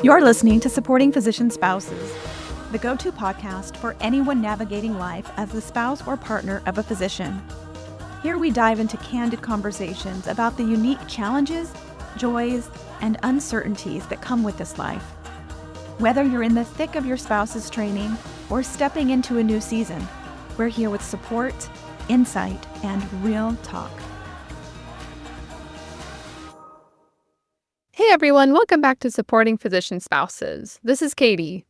You're listening to Supporting Physician Spouses, the go-to podcast for anyone navigating life as the spouse or partner of a physician. Here we dive into candid conversations about the unique challenges, joys, and uncertainties that come with this life. Whether you're in the thick of your spouse's training or stepping into a new season, we're here with support, insight, and real talk. Hey everyone, welcome back to Supporting Physician Spouses. This is Katie.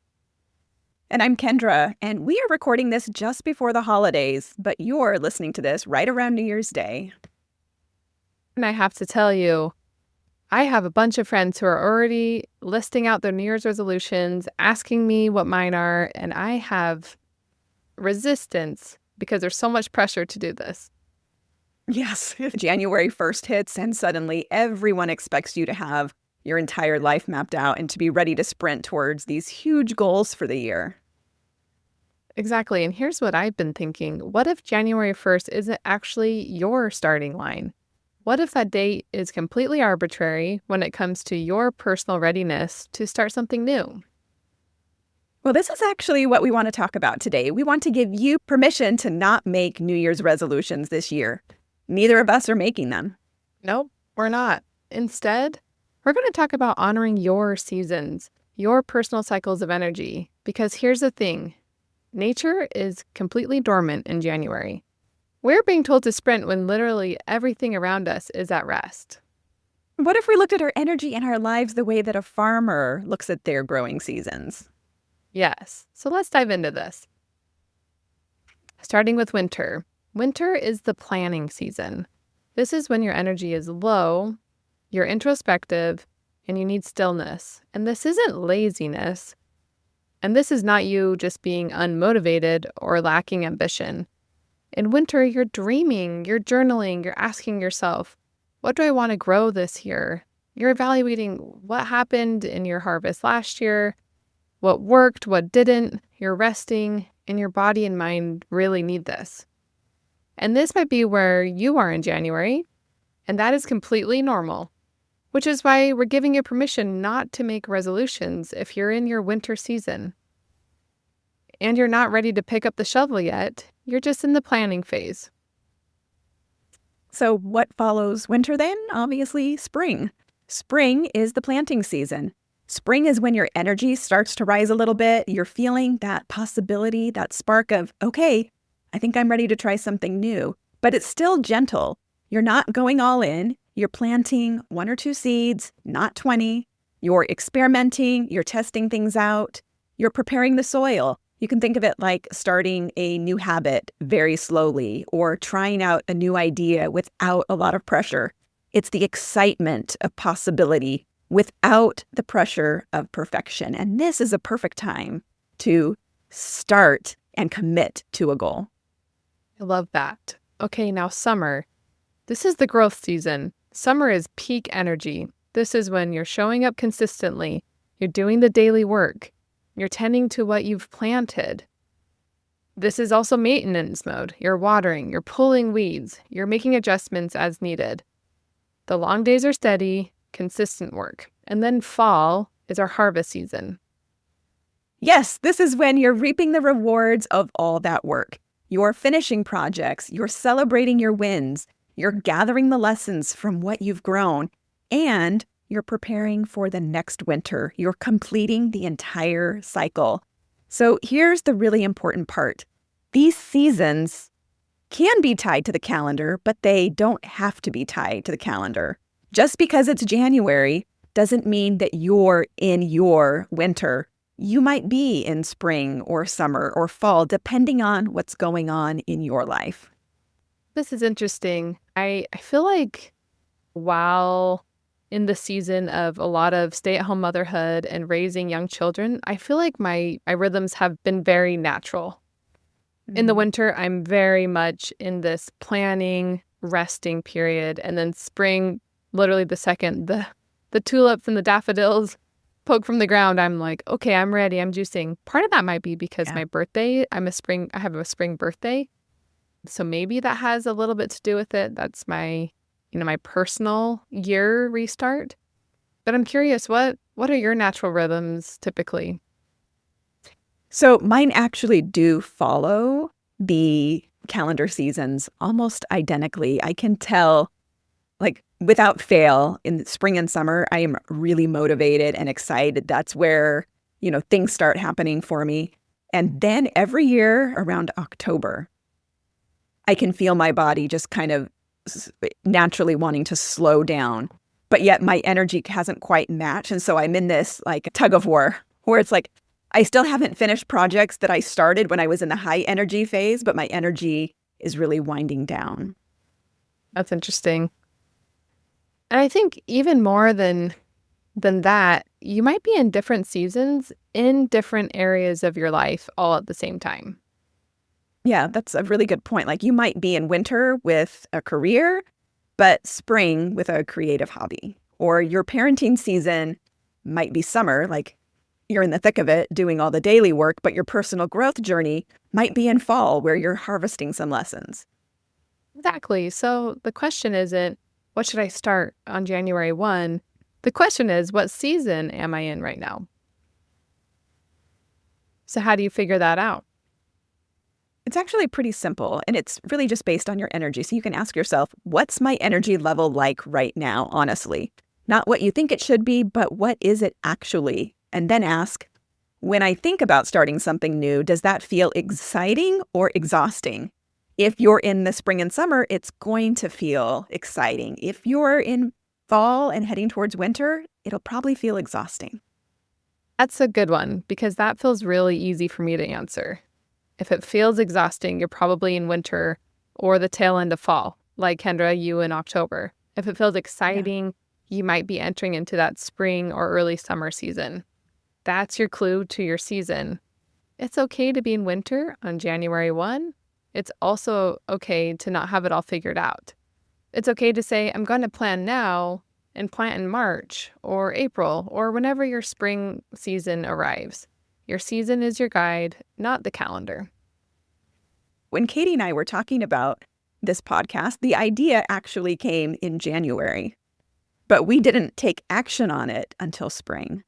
And I'm Kendra, and we are recording this just before the holidays, but you're listening to this right around New Year's Day. And I have to tell you, I have a bunch of friends who are already listing out their New Year's resolutions, asking me what mine are, and I have resistance because there's so much pressure to do this. Yes, January 1st hits and suddenly everyone expects you to have your entire life mapped out and to be ready to sprint towards these huge goals for the year. Exactly, and here's what I've been thinking. What if January 1st isn't actually your starting line? What if that date is completely arbitrary when it comes to your personal readiness to start something new? Well, this is actually what we want to talk about today. We want to give you permission to not make New Year's resolutions this year. Neither of us are making them. Nope, we're not. Instead, we're going to talk about honoring your seasons, your personal cycles of energy, because here's the thing. Nature is completely dormant in January. We're being told to sprint when literally everything around us is at rest. What if we looked at our energy and our lives the way that a farmer looks at their growing seasons? Yes, so let's dive into this. Starting with winter. Winter is the planning season. This is when your energy is low, you're introspective, and you need stillness. And this isn't laziness. And this is not you just being unmotivated or lacking ambition. In winter, you're dreaming, you're journaling, you're asking yourself, what do I want to grow this year? You're evaluating what happened in your harvest last year, what worked, what didn't. You're resting, and your body and mind really need this. And this might be where you are in January, and that is completely normal. Which is why we're giving you permission not to make resolutions if you're in your winter season. And you're not ready to pick up the shovel yet, you're just in the planning phase. So what follows winter then? Obviously, spring. Spring is the planting season. Spring is when your energy starts to rise a little bit. You're feeling that possibility, that spark of, okay, I think I'm ready to try something new. But it's still gentle. You're not going all in. You're planting 1 or 2 seeds, not 20. You're experimenting. You're testing things out. You're preparing the soil. You can think of it like starting a new habit very slowly or trying out a new idea without a lot of pressure. It's the excitement of possibility without the pressure of perfection. And this is a perfect time to start and commit to a goal. I love that. Okay, now summer. This is the growth season. Summer is peak energy. This is when you're showing up consistently. You're doing the daily work. You're tending to what you've planted. This is also maintenance mode. You're watering, you're pulling weeds, you're making adjustments as needed. The long days are steady, consistent work. And then fall is our harvest season. Yes, this is when you're reaping the rewards of all that work. You're finishing projects, you're celebrating your wins, you're gathering the lessons from what you've grown, and you're preparing for the next winter. You're completing the entire cycle. So here's the really important part. These seasons can be tied to the calendar, but they don't have to be tied to the calendar. Just because it's January doesn't mean that you're in your winter. You might be in spring or summer or fall, depending on what's going on in your life. This is interesting. I feel like while in the season of a lot of stay-at-home motherhood and raising young children, I feel like my rhythms have been very natural. In the winter, I'm very much in this planning, resting period. And then spring, literally the second the tulips and the daffodils poke from the ground, I'm like, okay, I'm ready. I'm juicing. Part of that might be because my birthday, I have a spring birthday. So maybe that has a little bit to do with it. That's my personal year restart. But I'm curious, what What are your natural rhythms typically? So mine actually do follow the calendar seasons almost identically. I can tell, like, without fail, in the spring and summer, I am really motivated and excited. That's where, things start happening for me. And then every year around October, I can feel my body just kind of naturally wanting to slow down. But yet my energy hasn't quite matched. And so I'm in this like tug of war where it's like, I still haven't finished projects that I started when I was in the high energy phase, but my energy is really winding down. That's interesting. And I think even more than that, you might be in different seasons in different areas of your life all at the same time. Yeah, that's a really good point. Like you might be in winter with a career, but spring with a creative hobby. Or your parenting season might be summer, like you're in the thick of it doing all the daily work, but your personal growth journey might be in fall where you're harvesting some lessons. Exactly. So the question isn't, what should I start on January 1? The question is, what season am I in right now? So how do you figure that out? It's actually pretty simple, and it's really just based on your energy. So you can ask yourself, what's my energy level like right now, honestly? Not what you think it should be, but what is it actually? And then ask, when I think about starting something new, does that feel exciting or exhausting? If you're in the spring and summer, it's going to feel exciting. If you're in fall and heading towards winter, it'll probably feel exhausting. That's a good one because that feels really easy for me to answer. If it feels exhausting, you're probably in winter or the tail end of fall, like Kendra, you in October. If it feels Yeah. exciting, you might be entering into that spring or early summer season. That's your clue to your season. It's okay to be in winter on January 1. It's also okay to not have it all figured out. It's okay to say, I'm going to plan now and plant in March or April or whenever your spring season arrives. Your season is your guide, not the calendar. When Katie and I were talking about this podcast, the idea actually came in January, but we didn't take action on it until spring.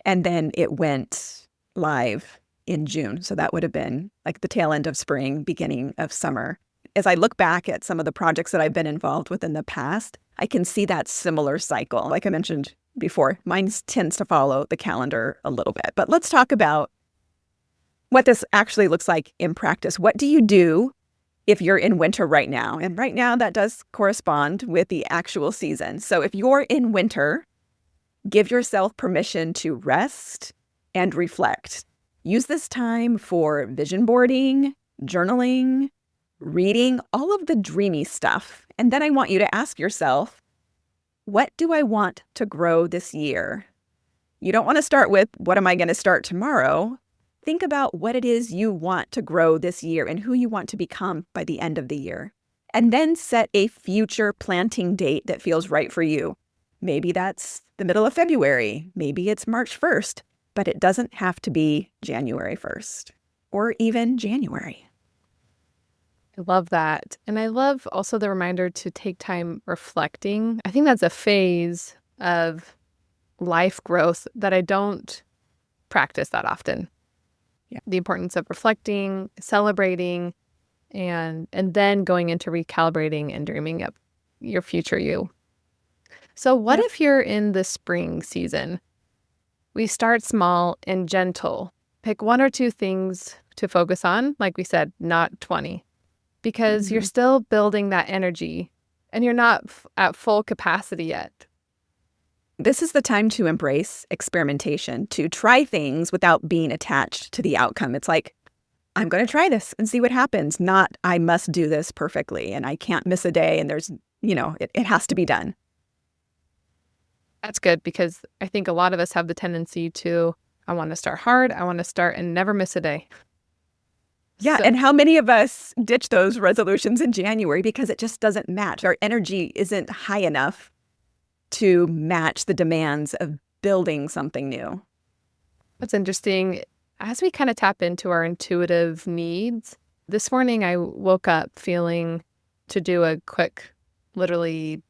And then it went live in June. So that would have been like the tail end of spring, beginning of summer. As I look back at some of the projects that I've been involved with in the past, I can see that similar cycle. Like I mentioned before, mine tends to follow the calendar a little bit. But let's talk about what this actually looks like in practice. What do you do if you're in winter right now? And right now, that does correspond with the actual season. So if you're in winter, give yourself permission to rest and reflect. Use this time for vision boarding, journaling, reading, all of the dreamy stuff. And then I want you to ask yourself, what do I want to grow this year? You don't want to start with, what am I going to start tomorrow? Think about what it is you want to grow this year and who you want to become by the end of the year. And then set a future planting date that feels right for you. Maybe that's the middle of February. Maybe it's March 1st, but it doesn't have to be January 1st or even January. I love that. And I love also the reminder to take time reflecting. I think that's a phase of life growth that I don't practice that often. Yeah. The importance of reflecting, celebrating, and then going into recalibrating and dreaming up your future you. So what Yep. if you're in the spring season? We start small and gentle. Pick one or two things to focus on, like we said, not 20, because you're still building that energy and you're not at full capacity yet. This is the time to embrace experimentation, to try things without being attached to the outcome. It's like, I'm going to try this and see what happens, not I must do this perfectly and I can't miss a day and there's, it has to be done. That's good because I think a lot of us have the tendency to, I want to start hard, I want to start and never miss a day. Yeah, So- and how many of us ditch those resolutions in January because it just doesn't match? Our energy isn't high enough to match the demands of building something new. What's interesting, as we kind of tap into our intuitive needs, this morning I woke up feeling to do a quick, literally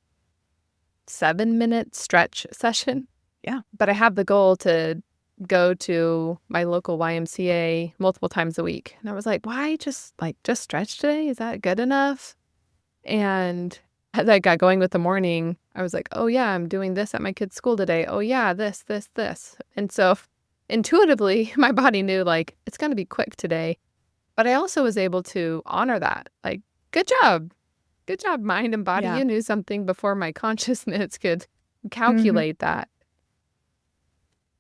7-minute stretch session. Yeah. But I have the goal to go to my local YMCA multiple times a week. And I was like, why just stretch today? Is that good enough? And as I got going with the morning, I was like, oh yeah, I'm doing this at my kid's school today. Oh yeah, this, this, this. And so intuitively, my body knew like it's going to be quick today. But I also was able to honor that. Like, good job. Good job, mind and body. Yeah. You knew something before my consciousness could Mhm. calculate that.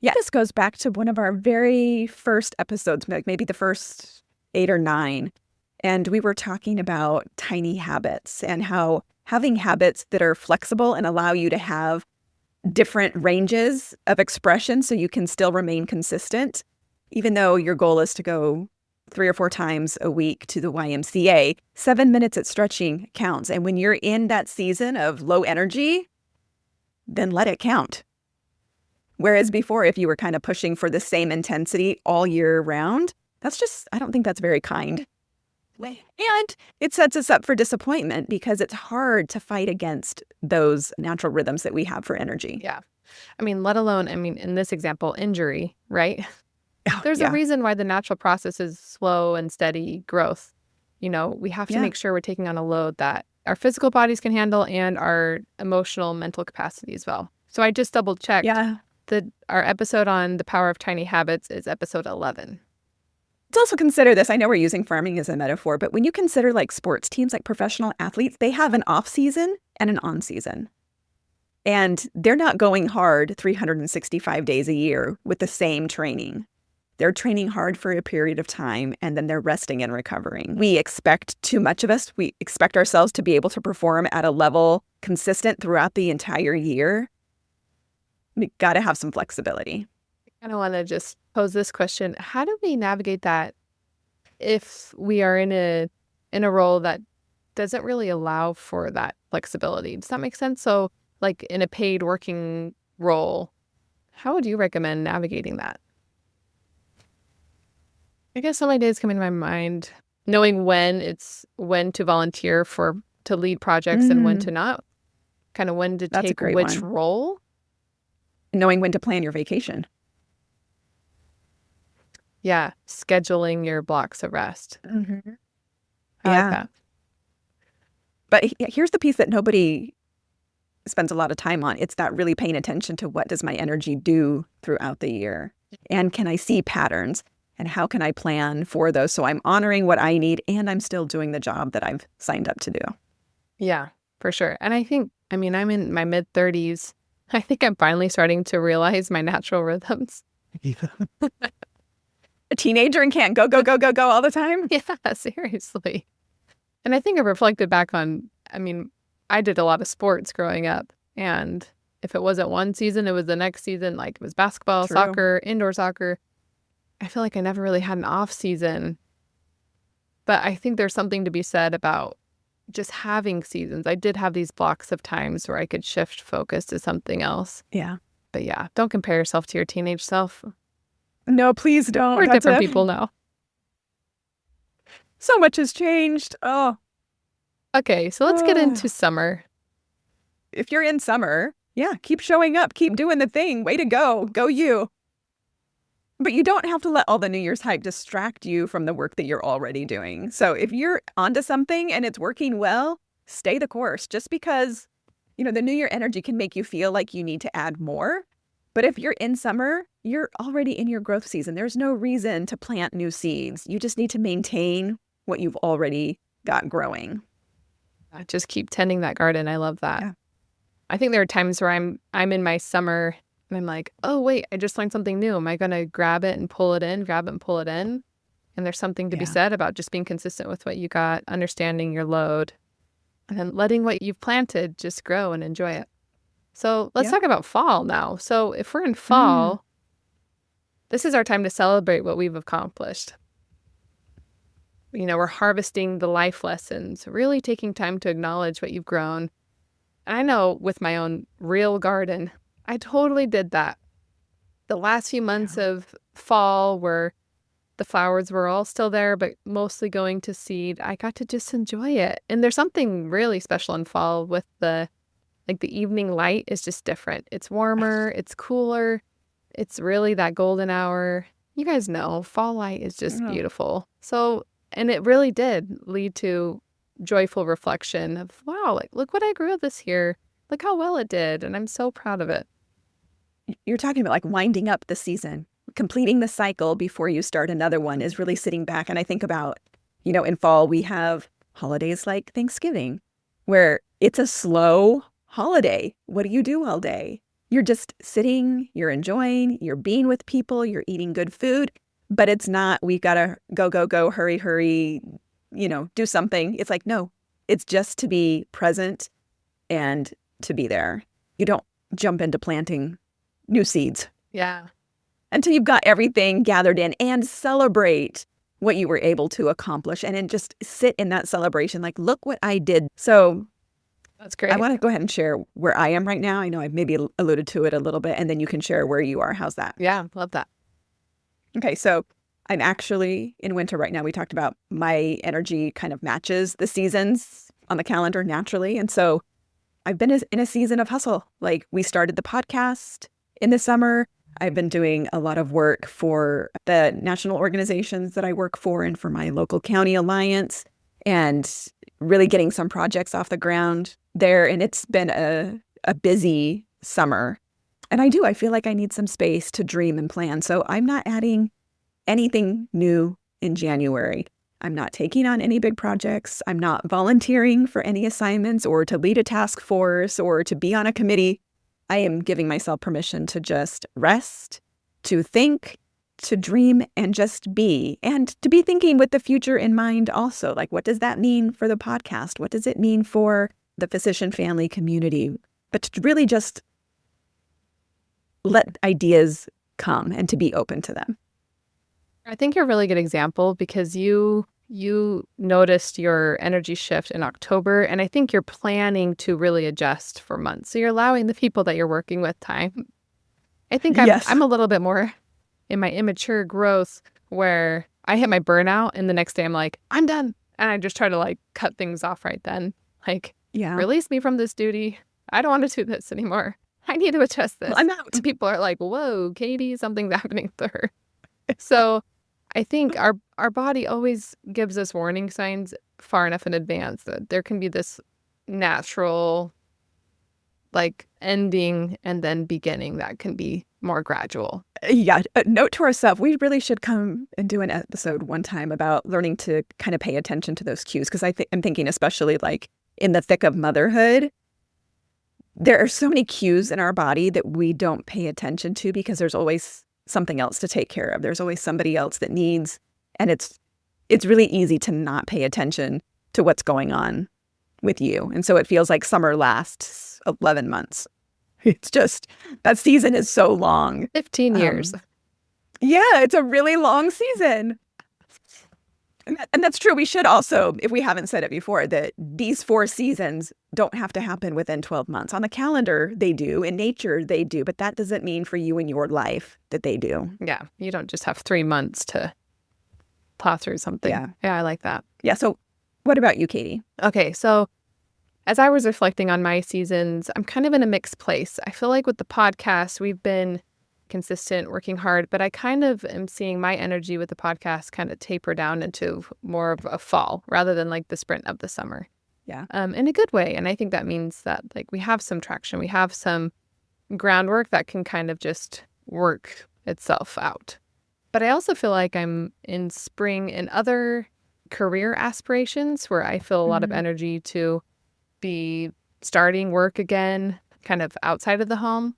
Yeah, this goes back to one of our very first episodes, like maybe the first 8 or 9. And we were talking about tiny habits and how having habits that are flexible and allow you to have different ranges of expression so you can still remain consistent, even though your goal is to go 3 or 4 times a week to the YMCA, 7 minutes at stretching counts. And when you're in that season of low energy, then let it count. Whereas before, if you were kind of pushing for the same intensity all year round, I don't think that's very kind. And it sets us up for disappointment because it's hard to fight against those natural rhythms that we have for energy. Yeah. I mean, let alone, in this example, injury, right? Oh, There's a yeah. reason why the natural process is slow and steady growth. We have to Yeah. make sure we're taking on a load that our physical bodies can handle and our emotional, mental capacity as well. So I just double checked. Yeah. Our episode on the power of tiny habits is episode 11. Let's also consider this. I know we're using farming as a metaphor, but when you consider like sports teams, like professional athletes, they have an off season and an on season. And they're not going hard 365 days a year with the same training. They're training hard for a period of time and then they're resting and recovering. We expect too much of us. We expect ourselves to be able to perform at a level consistent throughout the entire year. We got to have some flexibility. I kind of want to just pose this question. How do we navigate that if we are in a role that doesn't really allow for that flexibility? Does that make sense? So like in a paid working role, how would you recommend navigating that? I guess some ideas come into my mind, knowing when to volunteer to lead projects and when to not, kind of when to That's a take great which one. role. Knowing when to plan your vacation. Yeah, scheduling your blocks of rest. Mm-hmm. I like Yeah. that. But here's the piece that nobody spends a lot of time on. It's that really paying attention to what does my energy do throughout the year? And can I see patterns? And how can I plan for those so I'm honoring what I need and I'm still doing the job that I've signed up to do? Yeah, for sure. And I think, I'm in my mid-30s. I think I'm finally starting to realize my natural rhythms. A teenager and can't go all the time? Yeah, seriously. And I think I've reflected back on, I did a lot of sports growing up. And if it wasn't one season, it was the next season. Like it was basketball, True. soccer, indoor soccer. I feel like I never really had an off season. But I think there's something to be said about just having seasons. I did have these blocks of times where I could shift focus to something else. Yeah. But yeah, don't compare yourself to your teenage self. No, please don't. We're different people now. So much has changed. Oh. Okay, so let's get into summer. If you're in summer, yeah, keep showing up. Keep doing the thing. Way to go. Go you. But you don't have to let all the New Year's hype distract you from the work that you're already doing. So if you're onto something and it's working well, stay the course. Just because, the New Year energy can make you feel like you need to add more. But if you're in summer, you're already in your growth season. There's no reason to plant new seeds. You just need to maintain what you've already got growing. Just keep tending that garden. I love that. Yeah. I think there are times where I'm in my summer and I'm like, oh, wait, I just learned something new. Am I going to grab it and pull it in, grab it and pull it in? And there's something to be said about just being consistent with what you got, understanding your load, and then letting what you've planted just grow and enjoy it. So let's talk about fall now. So if we're in fall, this is our time to celebrate what we've accomplished. We're harvesting the life lessons, really taking time to acknowledge what you've grown. And I know with my own real garden, I totally did that. The last few months of fall where the flowers were all still there, but mostly going to seed, I got to just enjoy it. And there's something really special in fall with the Like the evening light is just different. It's warmer, it's cooler, it's really that golden hour. You guys know fall light is just Oh. beautiful. So, and it really did lead to joyful reflection of, wow, like look what I grew this year. Look how well it did. And I'm so proud of it. You're talking about like winding up the season, completing the cycle before you start another one is really sitting back. And I think about, in fall, we have holidays like Thanksgiving, where it's a slow holiday. What do you do all day? You're just sitting, you're enjoying, you're being with people, you're eating good food, but it's not, we've got to go, go, go, hurry, hurry, do something. It's like, no, it's just to be present and to be there. You don't jump into planting new seeds Yeah. until you've got everything gathered in and celebrate what you were able to accomplish and then just sit in that celebration like, look what I did. So That's great. I want to go ahead and share where I am right now. I know I've maybe alluded to it a little bit, and then you can share where you are. How's that? Yeah, love that. Okay, so I'm actually in winter right now. We talked about my energy kind of matches the seasons on the calendar naturally. And so I've been in a season of hustle. Like we started the podcast in the summer. I've been doing a lot of work for the national organizations that I work for and for my local county alliance and really getting some projects off the ground there. And it's been a busy summer. And I feel like I need some space to dream and plan. So I'm not adding anything new in January. I'm not taking on any big projects. I'm not volunteering for any assignments or to lead a task force or to be on a committee. I am giving myself permission to just rest, to think, to dream, and just be. And to be thinking with the future in mind also. Like, what does that mean for the podcast? What does it mean for the physician family community? But to really just let ideas come and to be open to them. I think you're a really good example because you noticed your energy shift in October, and I think you're planning to really adjust for months. So you're allowing the people that you're working with time. I think Yes. I'm a little bit more in my immature growth where I hit my burnout and the next day I'm like, I'm done. And I just try to like cut things off right then. Like, Yeah. release me from this duty. I don't want to do this anymore. I need to adjust this. Well, I'm out. And people are like, whoa, Katie, something's happening to her. So I think our body always gives us warning signs far enough in advance that there can be this natural like ending and then beginning that can be more gradual. Yeah. A note to ourselves, we really should come and do an episode one time about learning to kind of pay attention to those cues. Because I'm thinking especially like in the thick of motherhood, there are so many cues in our body that we don't pay attention to because there's always something else to take care of. There's always somebody else that needs, and it's really easy to not pay attention to what's going on with you. And so it feels like summer lasts 11 months. It's just, that season is so long. 15 years. Yeah, it's a really long season. And that's true. We should also, if we haven't said it before, that these 4 seasons don't have to happen within 12 months. On the calendar, they do. In nature, they do. But that doesn't mean for you in your life that they do. Yeah. You don't just have 3 months to plow through something. Yeah. Yeah, I like that. Yeah. So what about you, Katie? Okay. So as I was reflecting on my seasons, I'm kind of in a mixed place. I feel like with the podcast, we've been consistent, working hard, but I kind of am seeing my energy with the podcast kind of taper down into more of a fall rather than like the sprint of the summer. Yeah. In a good way. And I think that means that like we have some traction, we have some groundwork that can kind of just work itself out. But I also feel like I'm in spring in other career aspirations where I feel a lot of energy to be starting work again, kind of outside of the home.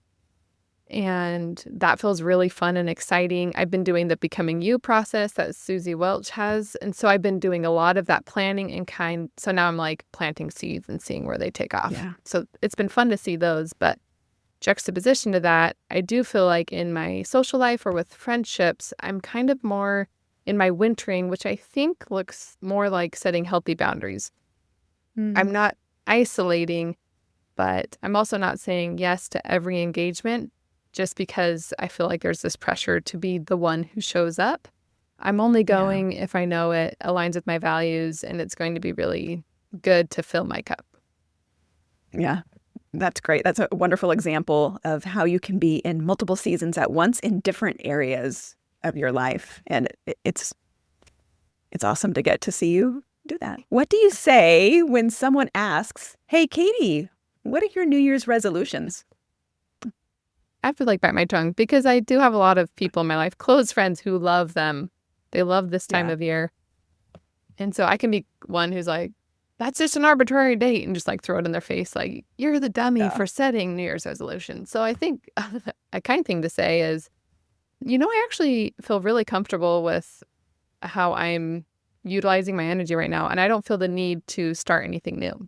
And that feels really fun and exciting. I've been doing the Becoming You process that Susie Welch has. And so I've been doing a lot of that planning and so now I'm like planting seeds and seeing where they take off. Yeah. So it's been fun to see those. But juxtaposition to that, I do feel like in my social life or with friendships, I'm kind of more in my wintering, which I think looks more like setting healthy boundaries. I'm not isolating, but I'm also not saying yes to every engagement just because I feel like there's this pressure to be the one who shows up. I'm only going if I know it aligns with my values and it's going to be really good to fill my cup. Yeah. That's great. That's a wonderful example of how you can be in multiple seasons at once in different areas of your life. And it's awesome to get to see you do that. What do you say when someone asks, "Hey, Katie, what are your New Year's resolutions?" I have to bite my tongue because I do have a lot of people in my life, close friends who love them. They love this time of year. And so I can be one who's like, that's just an arbitrary date, and just throw it in their face. You're the dummy for setting New Year's resolutions. So I think a kind thing to say is, I actually feel really comfortable with how I'm utilizing my energy right now. And I don't feel the need to start anything new.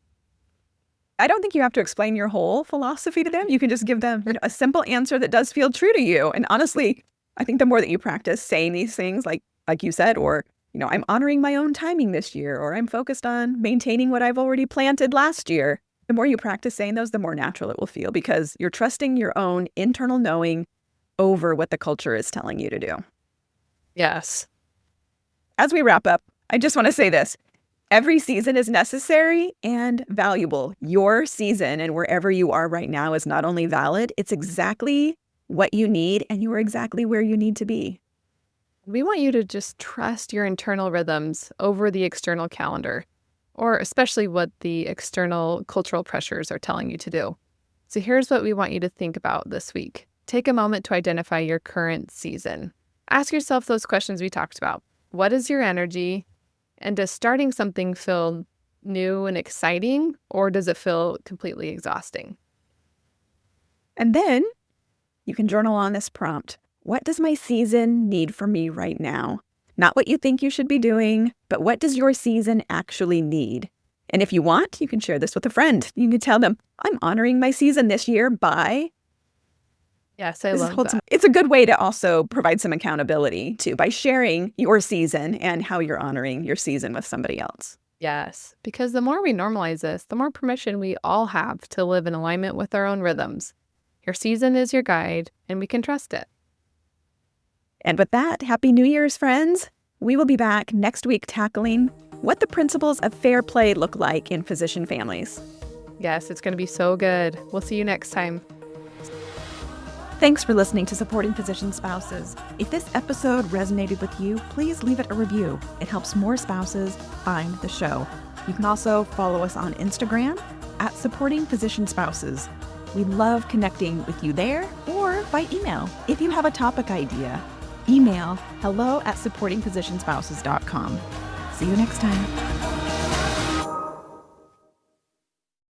I don't think you have to explain your whole philosophy to them. You can just give them a simple answer that does feel true to you. And honestly, I think the more that you practice saying these things, like you said, or, I'm honoring my own timing this year, or I'm focused on maintaining what I've already planted last year. The more you practice saying those, the more natural it will feel because you're trusting your own internal knowing over what the culture is telling you to do. Yes. As we wrap up, I just want to say this. Every season is necessary and valuable. Your season and wherever you are right now is not only valid, it's exactly what you need, and you are exactly where you need to be. We want you to just trust your internal rhythms over the external calendar, or especially what the external cultural pressures are telling you to do. So here's what we want you to think about this week. Take a moment to identify your current season. Ask yourself those questions we talked about. What is your energy? And does starting something feel new and exciting, or does it feel completely exhausting? And then you can journal on this prompt. What does my season need from me right now? Not what you think you should be doing, but what does your season actually need? And if you want, you can share this with a friend. You can tell them, I'm honoring my season this year by... Yes, I love that. It's a good way to also provide some accountability too, by sharing your season and how you're honoring your season with somebody else. Yes, because the more we normalize this, the more permission we all have to live in alignment with our own rhythms. Your season is your guide, and we can trust it. And with that, Happy New Year's, friends. We will be back next week tackling what the principles of fair play look like in physician families. Yes, it's going to be so good. We'll see you next time. Thanks for listening to Supporting Physician Spouses. If this episode resonated with you, please leave it a review. It helps more spouses find the show. You can also follow us on Instagram at Supporting Physician Spouses. We love connecting with you there or by email. If you have a topic idea, email hello@supportingphysicianspouses.com. See you next time.